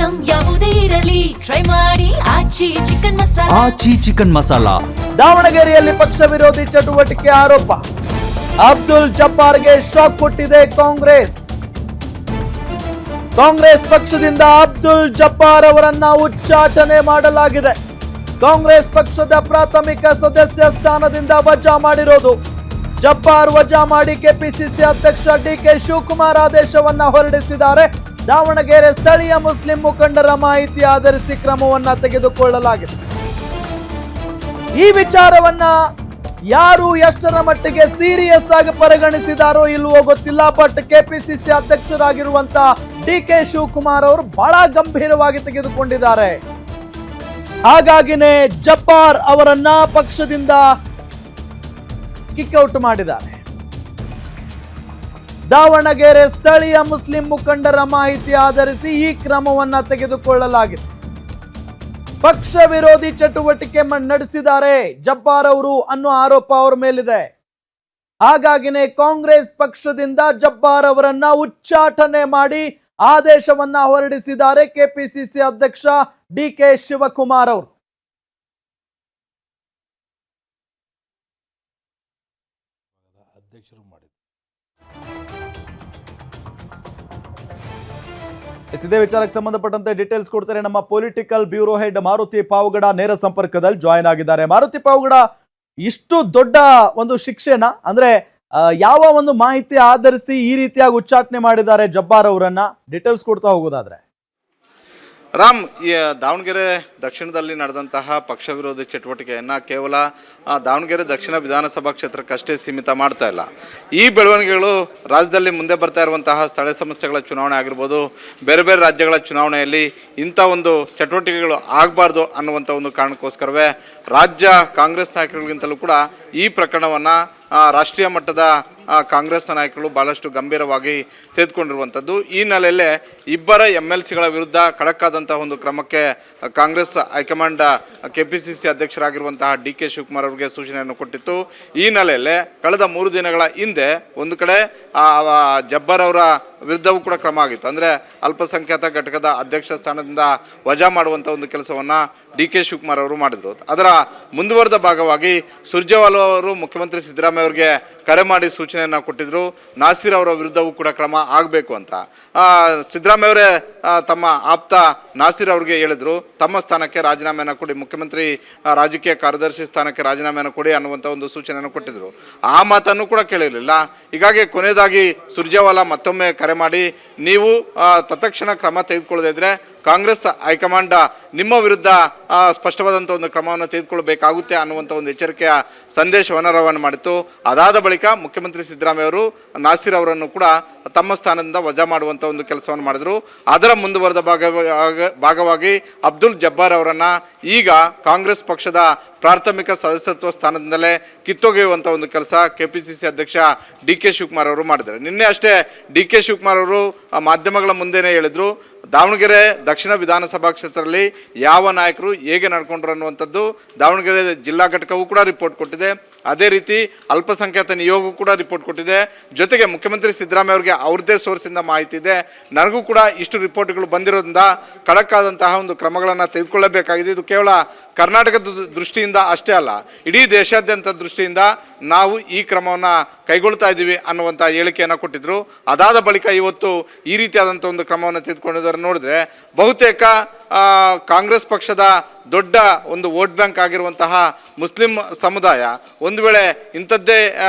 Item ಯಾವುದೇ ಇರಲಿ try ಮಾಡಿ ಆಚಿ ಚಿಕನ್ ಮಸಾಲಾ. ದಾವಣಗೆರೆಯಲ್ಲಿ ಪಕ್ಷ ವಿರೋಧಿ ಚಟುವಟಿಕೆ ಆರೋಪ. ಅಬ್ದುಲ್ ಜಬ್ಬಾರ್ಗೆ ಶಾಕ್ ಕೊಟ್ಟಿದೆ ಕಾಂಗ್ರೆಸ್. ಕಾಂಗ್ರೆಸ್ ಪಕ್ಷದಿಂದ ಅಬ್ದುಲ್ ಜಬ್ಬಾರ್ ಅವರನ್ನ ಉಚ್ಚಾಟನೆ ಮಾಡಲಾಗಿದೆ. ಕಾಂಗ್ರೆಸ್ ಪಕ್ಷದ ಪ್ರಾಥಮಿಕ ಸದಸ್ಯ ಸ್ಥಾನದಿಂದ ವಜಾ ಮಾಡಿರೋದು. ಜಬ್ಬಾರ್ ವಜಾ ಮಾಡಿ ಕೆಪಿಸಿಸಿ ಅಧ್ಯಕ್ಷ ಡಿಕೆ ಶಿವಕುಮಾರ್ ಆದೇಶವನ್ನ ಹೊರಡಿಸಿದ್ದಾರೆ. ದಾವಣಗೆರೆ ಸ್ಥಳೀಯ ಮುಸ್ಲಿಂ ಮುಖಂಡರ ಮಾಹಿತಿ ಆಧರಿಸಿ ಕ್ರಮವನ್ನ ತೆಗೆದುಕೊಳ್ಳಲಾಗಿದೆ. ಈ ವಿಚಾರವನ್ನ ಯಾರು ಎಷ್ಟರ ಮಟ್ಟಿಗೆ ಸೀರಿಯಸ್ ಆಗಿ ಪರಿಗಣಿಸಿದಾರೋ ಇಲ್ವೋ ಗೊತ್ತಿಲ್ಲ. ಬಟ್ ಕೆಪಿಸಿಸಿ ಅಧ್ಯಕ್ಷರಾಗಿರುವಂತ ಡಿಕೆ ಶಿವಕುಮಾರ್ ಅವರು ಬಹಳ ಗಂಭೀರವಾಗಿ ತೆಗೆದುಕೊಂಡಿದ್ದಾರೆ. ಹಾಗಾಗಿನೇ ಜಬ್ಬಾರ್ ಅವರನ್ನ ಪಕ್ಷದಿಂದ ಕಿಕ್ಔಟ್ ಮಾಡಿದ್ದಾರೆ. ದಾವಣಗೆರೆ ಸ್ಥಳೀಯ ಮುಸ್ಲಿಂ ಮುಖಂಡರ ಮಾಹಿತಿ ಆಧರಿಸಿ ಈ ಕ್ರಮವನ್ನ ತೆಗೆದುಕೊಳ್ಳಲಾಗಿದೆ. ಪಕ್ಷ ವಿರೋಧಿ ಚಟುವಟಿಕೆ ನಡೆಸಿದ್ದಾರೆ ಜಬ್ಬಾರ್ ಅವರು ಅನ್ನೋ ಆರೋಪ ಅವರ ಮೇಲಿದೆ. ಹಾಗಾಗಿನೇ ಕಾಂಗ್ರೆಸ್ ಪಕ್ಷದಿಂದ ಜಬ್ಬಾರ್ ಅವರನ್ನ ಉಚ್ಚಾಟನೆ ಮಾಡಿ ಆದೇಶವನ್ನ ಹೊರಡಿಸಿದ್ದಾರೆ ಕೆಪಿಸಿಸಿ ಅಧ್ಯಕ್ಷ ಡಿಕೆ ಶಿವಕುಮಾರ್ ಅವರು. ಇದೇ ವಿಚಾರಕ್ಕೆ ಸಂಬಂಧಪಟ್ಟಂತೆ ಡೀಟೇಲ್ಸ್ ಕೊಡ್ತಾರೆ ನಮ್ಮ political bureau head Maruti Pavagada ನೇರ ಸಂಪರ್ಕದಲ್ಲಿ ಜಾಯಿನ್ ಆಗಿದ್ದಾರೆ. ಮಾರುತಿ ಪಾವಗಡ, ಇಷ್ಟು ದೊಡ್ಡ ಒಂದು ಶಿಕ್ಷೆನ ಅಂದ್ರೆ ಯಾವ ಒಂದು ಮಾಹಿತಿ ಆಧರಿಸಿ ಈ ರೀತಿಯಾಗಿ ಉಚ್ಚಾಟನೆ ಮಾಡಿದ್ದಾರೆ ಜಬ್ಬಾರ್ ಅವರನ್ನ, ಡೀಟೇಲ್ಸ್ ಕೊಡ್ತಾ ಹೋಗೋದಾದ್ರೆ? ರಾಮ್, ಈ ದಾವಣಗೆರೆ ದಕ್ಷಿಣದಲ್ಲಿ ನಡೆದಂತಹ ಪಕ್ಷ ವಿರೋಧಿ ಚಟುವಟಿಕೆಯನ್ನು ಕೇವಲ ದಾವಣಗೆರೆ ದಕ್ಷಿಣ ವಿಧಾನಸಭಾ ಕ್ಷೇತ್ರಕ್ಕಷ್ಟೇ ಸೀಮಿತ ಮಾಡ್ತಾ ಇಲ್ಲ. ಈ ಬೆಳವಣಿಗೆಗಳು ರಾಜ್ಯದಲ್ಲಿ ಮುಂದೆ ಬರ್ತಾ ಇರುವಂತಹ ಸ್ಥಳೀಯ ಸಂಸ್ಥೆಗಳ ಚುನಾವಣೆ ಆಗಿರ್ಬೋದು, ಬೇರೆ ಬೇರೆ ರಾಜ್ಯಗಳ ಚುನಾವಣೆಯಲ್ಲಿ ಇಂಥ ಒಂದು ಚಟುವಟಿಕೆಗಳು ಆಗಬಾರ್ದು ಅನ್ನುವಂಥ ಒಂದು ಕಾರಣಕ್ಕೋಸ್ಕರವೇ ರಾಜ್ಯ ಕಾಂಗ್ರೆಸ್ ನಾಯಕರಿಗಿಂತಲೂ ಕೂಡ ಈ ಪ್ರಕರಣವನ್ನು ರಾಷ್ಟ್ರೀಯ ಮಟ್ಟದ ಕಾಂಗ್ರೆಸ್ ನಾಯಕರು ಭಾಳಷ್ಟು ಗಂಭೀರವಾಗಿ ತೆಗೆದುಕೊಂಡಿರುವಂಥದ್ದು. ಈ ಹಿನ್ನೆಲೆಯಲ್ಲೇ ಇಬ್ಬರ MLCಗಳ ವಿರುದ್ಧ ಖಡಕ್ಕಾದಂಥ ಒಂದು ಕ್ರಮಕ್ಕೆ ಕಾಂಗ್ರೆಸ್ ಹೈಕಮಾಂಡ್ ಕೆಪಿಸಿಸಿ ಅಧ್ಯಕ್ಷರಾಗಿರುವಂತಹ ಡಿಕೆ ಶಿವಕುಮಾರ್ ಅವರಿಗೆ ಸೂಚನೆಯನ್ನು ಕೊಟ್ಟಿತ್ತು. ಈ ಹಿನ್ನೆಲೆಯಲ್ಲೇ ಕಳೆದ 3 ದಿನಗಳ ಹಿಂದೆ ಒಂದು ಕಡೆ ಜಬ್ಬಾರ್ ಅವರ ವಿರುದ್ಧವೂ ಕೂಡ ಕ್ರಮ ಆಗಿತ್ತು. ಅಂದರೆ ಅಲ್ಪಸಂಖ್ಯಾತ ಘಟಕದ ಅಧ್ಯಕ್ಷ ಸ್ಥಾನದಿಂದ ವಜಾ ಮಾಡುವಂಥ ಒಂದು ಕೆಲಸವನ್ನು ಡಿಕೆ ಶಿವಕುಮಾರ್ ಅವರು ಮಾಡಿದರು. ಅದರ ಮುಂದುವರೆದ ಭಾಗವಾಗಿ ಸುರ್ಜೇವಾಲಾ ಅವರು ಮುಖ್ಯಮಂತ್ರಿ ಸಿದ್ದರಾಮಯ್ಯ ಅವರಿಗೆ ಕರೆ ಮಾಡಿ ಸೂಚನೆಯನ್ನು ಕೊಟ್ಟಿದ್ದರು. ನಾಸೀರ್ ಅವರ ವಿರುದ್ಧವೂ ಕೂಡ ಕ್ರಮ ಆಗಬೇಕು ಅಂತ. ಸಿದ್ದರಾಮಯ್ಯ ಅವರೇ ತಮ್ಮ ಆಪ್ತ ನಾಸೀರ್ ಅವರಿಗೆ ಹೇಳಿದರು, ತಮ್ಮ ಸ್ಥಾನಕ್ಕೆ ರಾಜೀನಾಮೆಯನ್ನು ಕೊಡಿ, ಮುಖ್ಯಮಂತ್ರಿ ರಾಜಕೀಯ ಕಾರ್ಯದರ್ಶಿ ಸ್ಥಾನಕ್ಕೆ ರಾಜೀನಾಮೆಯನ್ನು ಕೊಡಿ ಅನ್ನುವಂಥ ಒಂದು ಸೂಚನೆಯನ್ನು ಕೊಟ್ಟಿದ್ದರು. ಆ ಮಾತನ್ನು ಕೂಡ ಕೇಳಿರಲಿಲ್ಲ. ಹೀಗಾಗಿ ಕೊನೆಯದಾಗಿ ಸುರ್ಜೇವಾಲಾ ಮತ್ತೊಮ್ಮೆ ಕರೆ ಮಾಡಿ, ನೀವು ತತ್ಕ್ಷಣ ಕ್ರಮ ತೆಗೆದುಕೊಳ್ಳದೇ ಇದ್ದರೆ ಕಾಂಗ್ರೆಸ್ ಹೈಕಮಾಂಡ್ ನಿಮ್ಮ ವಿರುದ್ಧ ಸ್ಪಷ್ಟವಾದಂಥ ಒಂದು ಕ್ರಮವನ್ನು ತೆಗೆದುಕೊಳ್ಳಬೇಕಾಗುತ್ತೆ ಅನ್ನುವಂಥ ಒಂದು ಎಚ್ಚರಿಕೆಯ ಸಂದೇಶವನ್ನು ರವಾನೆ ಮಾಡಿತ್ತು. ಅದಾದ ಬಳಿಕ ಮುಖ್ಯಮಂತ್ರಿ ಸಿದ್ದರಾಮಯ್ಯ ಅವರು ನಾಸೀರ್ ಅವರನ್ನು ಕೂಡ ತಮ್ಮ ಸ್ಥಾನದಿಂದ ವಜಾ ಮಾಡುವಂಥ ಒಂದು ಕೆಲಸವನ್ನು ಮಾಡಿದರು. ಅದರ ಮುಂದುವರೆದ ಭಾಗವಾಗಿ ಅಬ್ದುಲ್ ಜಬ್ಬಾರ್ ಅವರನ್ನು ಈಗ ಕಾಂಗ್ರೆಸ್ ಪಕ್ಷದ ಪ್ರಾಥಮಿಕ ಸದಸ್ಯತ್ವ ಸ್ಥಾನದಿಂದಲೇ ಕಿತ್ತೊಗೆಯುವಂಥ ಒಂದು ಕೆಲಸ ಕೆಪಿಸಿಸಿ ಅಧ್ಯಕ್ಷ ಡಿಕೆ ಶಿವಕುಮಾರ್ ಅವರು ಮಾಡಿದ್ದಾರೆ. ನಿನ್ನೆ ಅಷ್ಟೇ ಡಿಕೆ ಶಿವಕುಮಾರ್ ಅವರು ಮಾಧ್ಯಮಗಳ ಮುಂದೆನೇ ಹೇಳಿದರು, ದಾವಣಗೆರೆ ದಕ್ಷಿಣ ವಿಧಾನಸಭಾ ಕ್ಷೇತ್ರದಲ್ಲಿ ಯಾವ ನಾಯಕರು ಹೇಗೆ ನಡ್ಕೊಂಡ್ರು ಅನ್ನುವಂಥದ್ದು ದಾವಣಗೆರೆ ಜಿಲ್ಲಾ ಘಟಕವೂ ಕೂಡ ರಿಪೋರ್ಟ್ ಕೊಟ್ಟಿದೆ. ಅದೇ ರೀತಿ ಅಲ್ಪಸಂಖ್ಯಾತ ನಿಯೋಗವೂ ಕೂಡ ರಿಪೋರ್ಟ್ ಕೊಟ್ಟಿದೆ. ಜೊತೆಗೆ ಮುಖ್ಯಮಂತ್ರಿ ಸಿದ್ದರಾಮಯ್ಯ ಅವರಿಗೆ ಅವ್ರದ್ದೇ ಸೋರ್ಸಿಂದ ಮಾಹಿತಿ ಇದೆ. ನನಗೂ ಕೂಡ ಇಷ್ಟು ರಿಪೋರ್ಟ್ಗಳು ಬಂದಿರೋದ್ರಿಂದ ಖಡಕ್ಕಾದಂತಹ ಒಂದು ಕ್ರಮಗಳನ್ನು ತೆಗೆದುಕೊಳ್ಳಬೇಕಾಗಿದೆ. ಇದು ಕೇವಲ ಕರ್ನಾಟಕದ ದೃಷ್ಟಿಯಿಂದ ಅಷ್ಟೇ ಅಲ್ಲ, ಇಡೀ ದೇಶಾದ್ಯಂತ ದೃಷ್ಟಿಯಿಂದ ನಾವು ಈ ಕ್ರಮವನ್ನು ಕೈಗೊಳ್ತಾ ಇದ್ದೀವಿ ಅನ್ನುವಂಥ ಹೇಳಿಕೆಯನ್ನು ಕೊಟ್ಟಿದ್ದರು. ಅದಾದ ಬಳಿಕ ಇವತ್ತು ಈ ರೀತಿಯಾದಂಥ ಒಂದು ಕ್ರಮವನ್ನು ತೆಗೆದುಕೊಂಡಿದ್ದಾರೆ. ನೋಡಿದ್ರೆ ಬಹುತೇಕ ಕಾಂಗ್ರೆಸ್ ಪಕ್ಷದ ದೊಡ್ಡ ಒಂದು ವೋಟ್ ಬ್ಯಾಂಕ್ ಆಗಿರುವಂತಹ ಮುಸ್ಲಿಂ ಸಮುದಾಯ ಒಂದು ವೇಳೆ ಇಂಥದ್ದೇ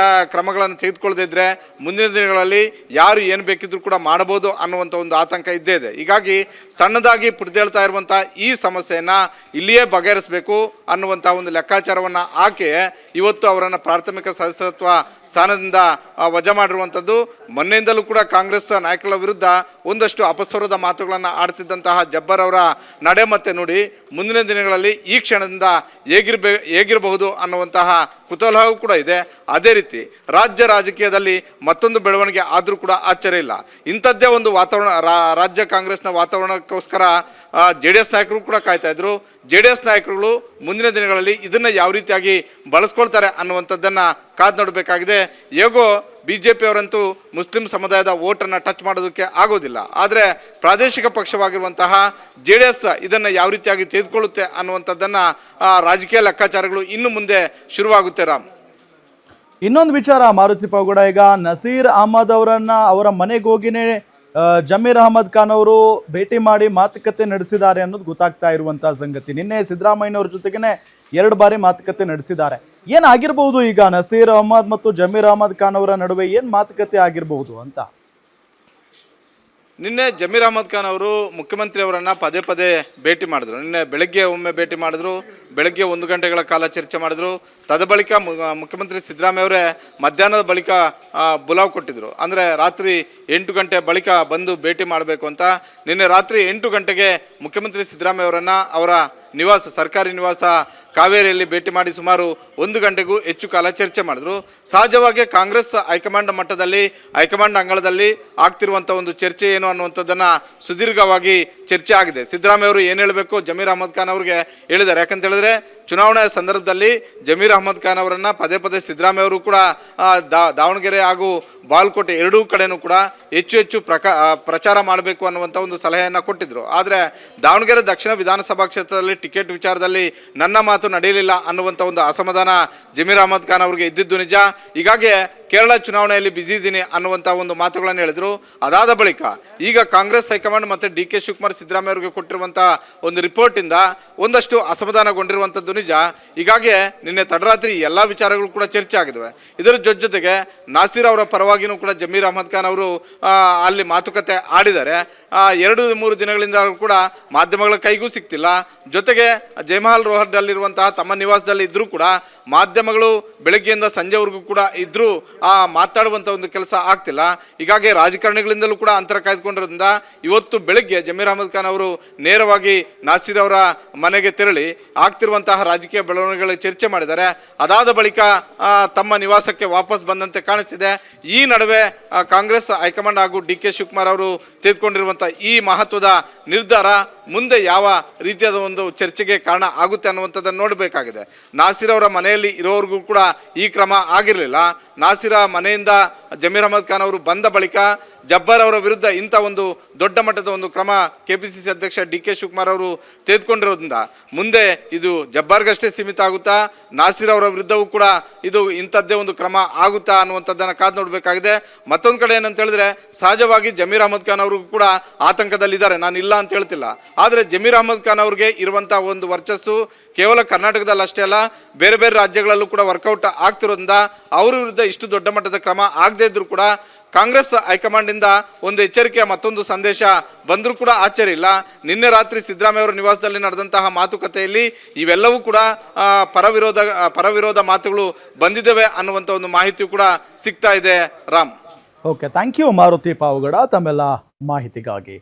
ಕ್ರಮಗಳನ್ನು ತೆಗೆದುಕೊಳ್ಳದೇ ಇದ್ದರೆ ಮುಂದಿನ ದಿನಗಳಲ್ಲಿ ಯಾರು ಏನು ಬೇಕಿದ್ರೂ ಕೂಡ ಮಾಡಬಹುದು ಅನ್ನುವಂಥ ಒಂದು ಆತಂಕ ಇದ್ದೇ ಇದೆ. ಹೀಗಾಗಿ ಸಣ್ಣದಾಗಿ ಪುಟಿದೇಳ್ತಾ ಇರುವಂಥ ಈ ಸಮಸ್ಯೆಯನ್ನು ಇಲ್ಲಿಯೇ ಬಗೆಹರಿಸಬೇಕು ಅನ್ನುವಂಥ ಒಂದು ಲೆಕ್ಕಾಚಾರವನ್ನು ಹಾಕಿ ಇವತ್ತು ಅವರನ್ನು ಪ್ರಾಥಮಿಕ ಸದಸ್ಯತ್ವ ಸ್ಥಾನದಿಂದ ವಜಾ ಮಾಡಿರುವಂಥದ್ದು. ಮೊನ್ನೆಯಿಂದಲೂ ಕೂಡ ಕಾಂಗ್ರೆಸ್ ನಾಯಕರ ವಿರುದ್ಧ ಒಂದಷ್ಟು ಅಪಸ್ವರದ ಮಾತುಗಳನ್ನು ಆಡ್ತಿದ್ದಂತಹ ಜಬ್ಬಾರ್ ಅವರ ನಡೆ ಮತ್ತೆ ನೋಡಿ ಮುಂದಿನ ದಿನಗಳಲ್ಲಿ ಈ ಕ್ಷಣದಿಂದ ಹೇಗಿರಬಹುದು ಅನ್ನುವಂತಹ ಕುತೂಹಲವೂ ಕೂಡ ಇದೆ. ಅದೇ ರೀತಿ ರಾಜ್ಯ ರಾಜಕೀಯದಲ್ಲಿ ಮತ್ತೊಂದು ಬೆಳವಣಿಗೆ ಆದರೂ ಕೂಡ ಆಶ್ಚರ್ಯ ಇಲ್ಲ. ಇಂಥದ್ದೇ ಒಂದು ವಾತಾವರಣ ರಾಜ್ಯ ಕಾಂಗ್ರೆಸ್ನ ವಾತಾವರಣಕ್ಕೋಸ್ಕರ JDS ನಾಯಕರು ಕೂಡ ಕಾಯ್ತಾ ಇದ್ರು. JDS ನಾಯಕರುಗಳು ಮುಂದಿನ ದಿನಗಳಲ್ಲಿ ಇದನ್ನು ಯಾವ ರೀತಿಯಾಗಿ ಬಳಸ್ಕೊಳ್ತಾರೆ ಅನ್ನುವಂಥದ್ದನ್ನು ಕಾದು ನೋಡಬೇಕಾಗಿದೆ. ಹೇಗೋ BJP ಅವರಂತೂ ಮುಸ್ಲಿಂ ಸಮುದಾಯದ ವೋಟನ್ನು ಟಚ್ ಮಾಡೋದಕ್ಕೆ ಆಗೋದಿಲ್ಲ. ಆದರೆ ಪ್ರಾದೇಶಿಕ ಪಕ್ಷವಾಗಿರುವಂತಹ JDS ಇದನ್ನು ಯಾವ ರೀತಿಯಾಗಿ ತೆಗೆದುಕೊಳ್ಳುತ್ತೆ ಅನ್ನುವಂಥದ್ದನ್ನು ರಾಜಕೀಯ ಲೆಕ್ಕಾಚಾರಗಳು ಇನ್ನು ಮುಂದೆ ಶುರುವಾಗುತ್ತೆ. ರಾಮ್, ಇನ್ನೊಂದು ವಿಚಾರ ಮಾರುತಿ ಪಾವಗಡ, ಈಗ ನಸೀರ್ ಅಹಮದ್ ಅವರ ಮನೆಗೆ ಹೋಗಿನೇ ಜಮೀರ್ ಅಹಮದ್ ಖಾನ್ ಅವರು ಭೇಟಿ ಮಾಡಿ ಮಾತುಕತೆ ನಡೆಸಿದ್ದಾರೆ ಅನ್ನೋದು ಗೊತ್ತಾಗ್ತಾ ಇರುವಂತಹ ಸಂಗತಿ. ನಿನ್ನೆ ಸಿದ್ದರಾಮಯ್ಯನವ್ರ ಜೊತೆಗೇನೆ 2 ಬಾರಿ ಮಾತುಕತೆ ನಡೆಸಿದ್ದಾರೆ. ಏನಾಗಿರ್ಬಹುದು ಈಗ ನಸೀರ್ ಅಹಮದ್ ಮತ್ತು ಜಮೀರ್ ಅಹಮದ್ ಖಾನ್ ಅವರ ನಡುವೆ ಏನ್ ಮಾತುಕತೆ ಆಗಿರಬಹುದು ಅಂತ? ನಿನ್ನೆ ಜಮೀರ್ ಅಹಮದ್ ಖಾನ್ ಅವರು ಮುಖ್ಯಮಂತ್ರಿ ಅವರನ್ನು ಪದೇ ಪದೇ ಭೇಟಿ ಮಾಡಿದ್ರು. ನಿನ್ನೆ ಬೆಳಗ್ಗೆ ಒಮ್ಮೆ ಭೇಟಿ ಮಾಡಿದ್ರು, ಬೆಳಗ್ಗೆ 1 ಗಂಟೆಗಳ ಕಾಲ ಚರ್ಚೆ ಮಾಡಿದ್ರು. ತದಬಳಿಕ ಮುಖ್ಯಮಂತ್ರಿ ಸಿದ್ದರಾಮಯ್ಯ ಅವರೇ ಮಧ್ಯಾಹ್ನದ ಬಳಿಕ ಬುಲಾವ್ ಕೊಟ್ಟಿದ್ರು. ಅಂದರೆ ರಾತ್ರಿ 8 ಗಂಟೆ ಬಳಿಕ ಬಂದು ಭೇಟಿ ಮಾಡಬೇಕು ಅಂತ. ನಿನ್ನೆ ರಾತ್ರಿ 8 ಗಂಟೆಗೆ ಮುಖ್ಯಮಂತ್ರಿ ಸಿದ್ದರಾಮಯ್ಯ ಅವರನ್ನು ಅವರ ನಿವಾಸ, ಸರ್ಕಾರಿ ನಿವಾಸ ಕಾವೇರಿಯಲ್ಲಿ ಭೇಟಿ ಮಾಡಿ ಸುಮಾರು 1 ಗಂಟೆಗೂ ಹೆಚ್ಚು ಕಾಲ ಚರ್ಚೆ ಮಾಡಿದ್ರು. ಸಹಜವಾಗಿ ಕಾಂಗ್ರೆಸ್ ಹೈಕಮಾಂಡ್ ಮಟ್ಟದಲ್ಲಿ, ಹೈಕಮಾಂಡ್ ಅಂಗಳದಲ್ಲಿ ಆಗ್ತಿರುವಂಥ ಒಂದು ಚರ್ಚೆ ಏನು ಅನ್ನುವಂಥದ್ದನ್ನು ಸುದೀರ್ಘವಾಗಿ ಚರ್ಚೆ ಆಗಿದೆ. ಸಿದ್ದರಾಮಯ್ಯ ಅವರು ಏನು ಹೇಳಬೇಕು ಜಮೀರ್ ಅಹಮದ್ ಖಾನ್ ಅವ್ರಿಗೆ ಹೇಳಿದ್ದಾರೆ. ಯಾಕಂತ ಹೇಳಿದ್ರೆ ಚುನಾವಣೆಯ ಸಂದರ್ಭದಲ್ಲಿ ಜಮೀರ್ ಅಹಮದ್ ಖಾನ್ ಅವರನ್ನು ಪದೇ ಪದೇ ಸಿದ್ದರಾಮಯ್ಯ ಅವರು ಕೂಡ ದಾವಣಗೆರೆ ಹಾಗೂ ಬಾಲ್ಕೋಟೆ ಎರಡೂ ಕಡೆನೂ ಕೂಡ ಹೆಚ್ಚು ಪ್ರಚಾರ ಮಾಡಬೇಕು ಅನ್ನುವಂಥ ಒಂದು ಸಲಹೆಯನ್ನು ಕೊಟ್ಟಿದ್ದರು. ಆದರೆ ದಾವಣಗೆರೆ ದಕ್ಷಿಣ ವಿಧಾನಸಭಾ ಕ್ಷೇತ್ರದಲ್ಲಿ ಟಿಕೆಟ್ ವಿಚಾರದಲ್ಲಿ ನನ್ನ ಮಾತು ನಡೆಯಲಿಲ್ಲ ಅನ್ನುವಂಥ ಒಂದು ಅಸಮಾಧಾನ ಜಮೀರ್ ಅಹಮದ್ ಖಾನ್ ಅವರಿಗೆ ಇದ್ದಿದ್ದು ನಿಜ. ಹೀಗಾಗಿ ಕೇರಳ ಚುನಾವಣೆಯಲ್ಲಿ ಬ್ಯುಸಿ ಇದ್ದೀನಿ ಅನ್ನುವಂಥ ಒಂದು ಮಾತುಗಳನ್ನು ಹೇಳಿದರು. ಅದಾದ ಬಳಿಕ ಈಗ ಕಾಂಗ್ರೆಸ್ ಹೈಕಮಾಂಡ್ ಮತ್ತು DK ಶಿವಕುಮಾರ್ ಸಿದ್ದರಾಮಯ್ಯ ಅವರಿಗೆ ಕೊಟ್ಟಿರುವಂಥ ಒಂದು ರಿಪೋರ್ಟಿಂದ ಒಂದಷ್ಟು ಅಸಮಾಧಾನಗೊಂಡಿರುವಂಥದ್ದು ನಿಜ. ಹೀಗಾಗಿ ನಿನ್ನೆ ತಡರಾತ್ರಿ ಎಲ್ಲ ವಿಚಾರಗಳು ಕೂಡ ಚರ್ಚೆ ಆಗಿದ್ದಾವೆ. ಇದರ ಜೊತೆಗೆ ನಾಸೀರ್ ಅವರ ಪರವಾಗಿಯೂ ಕೂಡ ಜಮೀರ್ ಅಹಮದ್ ಖಾನ್ ಅವರು ಅಲ್ಲಿ ಮಾತುಕತೆ ಆಡಿದ್ದಾರೆ. 2-3 ದಿನಗಳಿಂದ ಕೂಡ ಮಾಧ್ಯಮಗಳ ಕೈಗೂ ಸಿಗ್ತಿಲ್ಲ. ಜೊತೆಗೆ ಜಯಮಹಲ್ ರೋಹರ್ಡಲ್ಲಿರುವಂತಹ ತಮ್ಮ ನಿವಾಸದಲ್ಲಿ ಇದ್ದರೂ ಕೂಡ ಮಾಧ್ಯಮಗಳು ಬೆಳಗ್ಗೆಯಿಂದ ಸಂಜೆವರೆಗೂ ಕೂಡ ಇದ್ದರೂ ಮಾತಾಡುವಂಥ ಒಂದು ಕೆಲಸ ಆಗ್ತಿಲ್ಲ. ಹೀಗಾಗಿ ರಾಜಕಾರಣಿಗಳಿಂದಲೂ ಕೂಡ ಅಂತರ ಕಾಯ್ದುಕೊಂಡಿರೋದ್ರಿಂದ ಇವತ್ತು ಬೆಳಗ್ಗೆ ಜಮೀರ್ ಅಹಮದ್ ಖಾನ್ ಅವರು ನೇರವಾಗಿ ನಾಸೀರ್ ಅವರ ಮನೆಗೆ ತೆರಳಿ ಆಗ್ತಿರುವಂತಹ ರಾಜಕೀಯ ಬೆಳವಣಿಗೆಗಳ ಚರ್ಚೆ ಮಾಡಿದ್ದಾರೆ. ಅದಾದ ಬಳಿಕ ತಮ್ಮ ನಿವಾಸಕ್ಕೆ ವಾಪಸ್ ಬಂದಂತೆ ಕಾಣಿಸ್ತಿದೆ. ಈ ನಡುವೆ ಕಾಂಗ್ರೆಸ್ ಹೈಕಮಾಂಡ್ ಹಾಗೂ DK ಶಿವಕುಮಾರ್ ಅವರು ತೆಗೆದುಕೊಂಡಿರುವಂಥ ಈ ಮಹತ್ವದ ನಿರ್ಧಾರ ಮುಂದೆ ಯಾವ ರೀತಿಯಾದ ಒಂದು ಚರ್ಚೆಗೆ ಕಾರಣ ಆಗುತ್ತೆ ಅನ್ನುವಂಥದ್ದನ್ನು ನೋಡಬೇಕಾಗಿದೆ. ನಾಸೀರ್ ಅವರ ಮನೆಯಲ್ಲಿ ಇರೋವರೆಗೂ ಕೂಡ ಈ ಕ್ರಮ ಆಗಿರಲಿಲ್ಲ. ನಾಸೀರ ಮನೆಯಿಂದ ಜಮೀರ್ ಅಹಮದ್ ಖಾನ್ ಅವರು ಬಂದ ಬಳಿಕ ಜಬ್ಬಾರ್ ಅವರ ವಿರುದ್ಧ ಇಂಥ ಒಂದು ದೊಡ್ಡ ಮಟ್ಟದ ಒಂದು ಕ್ರಮ KPCC ಅಧ್ಯಕ್ಷ DK ಶಿವಕುಮಾರ್ ಅವರು ತೆಗೆದುಕೊಂಡಿರೋದ್ರಿಂದ ಮುಂದೆ ಇದು ಜಬ್ಬಾರ್ಗಷ್ಟೇ ಸೀಮಿತ ಆಗುತ್ತಾ, ನಾಸೀರ್ ಅವರ ವಿರುದ್ಧವೂ ಕೂಡ ಇದು ಇಂಥದ್ದೇ ಒಂದು ಕ್ರಮ ಆಗುತ್ತಾ ಅನ್ನುವಂಥದ್ದನ್ನು ಕಾದು ನೋಡಬೇಕಾಗಿದೆ. ಮತ್ತೊಂದು ಕಡೆ ಏನಂತ ಹೇಳಿದ್ರೆ ಸಹಜವಾಗಿ ಜಮೀರ್ ಅಹಮದ್ ಖಾನ್ ಅವರು ಕೂಡ ಆತಂಕದಲ್ಲಿದ್ದಾರೆ, ನಾನು ಇಲ್ಲ ಅಂತ ಹೇಳ್ತಿಲ್ಲ. ಆದರೆ ಜಮೀರ್ ಅಹಮದ್ ಖಾನ್ ಅವ್ರಿಗೆ ಇರುವಂಥ ಒಂದು ವರ್ಚಸ್ಸು ಕೇವಲ ಕರ್ನಾಟಕದಲ್ಲಿ ಅಷ್ಟೇ ಅಲ್ಲ, ಬೇರೆ ಬೇರೆ ರಾಜ್ಯಗಳಲ್ಲೂ ಕೂಡ ವರ್ಕೌಟ್ ಆಗ್ತಿರೋದ್ರಿಂದ ಅವರ ವಿರುದ್ಧ ಇಷ್ಟು ದೊಡ್ಡ ಮಟ್ಟದ ಕ್ರಮ ಆಗದೇ ಇದ್ರೂ ಕೂಡ ಕಾಂಗ್ರೆಸ್ ಹೈಕಮಾಂಡಿಂದ ಒಂದು ಎಚ್ಚರಿಕೆಯ ಮತ್ತೊಂದು ಸಂದೇಶ ಬಂದರೂ ಕೂಡ ಆಶ್ಚರ್ಯ ಇಲ್ಲ. ನಿನ್ನೆ ರಾತ್ರಿ ಸಿದ್ದರಾಮಯ್ಯ ಅವರ ನಿವಾಸದಲ್ಲಿ ನಡೆದಂತಹ ಮಾತುಕತೆಯಲ್ಲಿ ಇವೆಲ್ಲವೂ ಕೂಡ ಪರವಿರೋಧ ಮಾತುಗಳು ಬಂದಿದ್ದಾವೆ ಅನ್ನುವಂಥ ಒಂದು ಮಾಹಿತಿಯು ಕೂಡ ಸಿಗ್ತಾ ಇದೆ. Ram, okay, thank you Maruti Pavagada ತಮ್ಮೆಲ್ಲ ಮಾಹಿತಿಗಾಗಿ.